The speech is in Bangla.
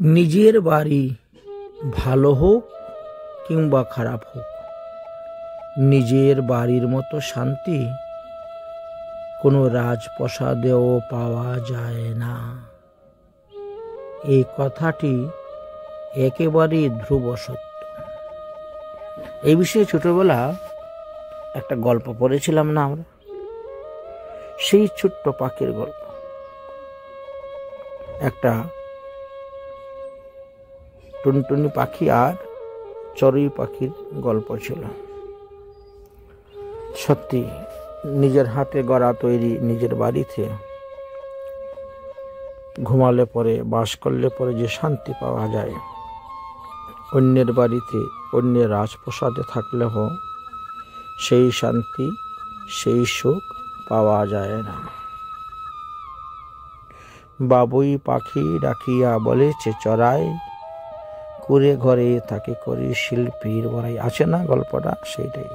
নিজের বাড়ি ভালো হোক কিংবা খারাপ হোক, নিজের বাড়ির মতো শান্তি কোনো রাজপ্রাসাদেও পাওয়া যায় না। এই কথাটি একেবারেই ধ্রুব সত্য। এই বিষয়ে ছোটবেলা একটা গল্প পড়েছিলাম না আমরা, সেই ছোট্ট পাখির গল্প। একটা টুনটুনি পাখি আর চড়ুই পাখির গল্প ছিল। সত্যি নিজের হাতে গড়া তৈরি নিজের বাড়িতে ঘুমালে পরে, বাস করলে পরে যে শান্তি পাওয়া যায়, অন্যের বাড়িতে অন্যের রাজপ্রাসাদে থাকলেও সেই শান্তি সেই সুখ পাওয়া যায় না। বাবুই পাখি ডাকিয়া বলেছে চড়াই, কুড়ে ঘরে তাকে করি শিল্পীর বড়াই। আছে না গল্পটা? সেইটাই।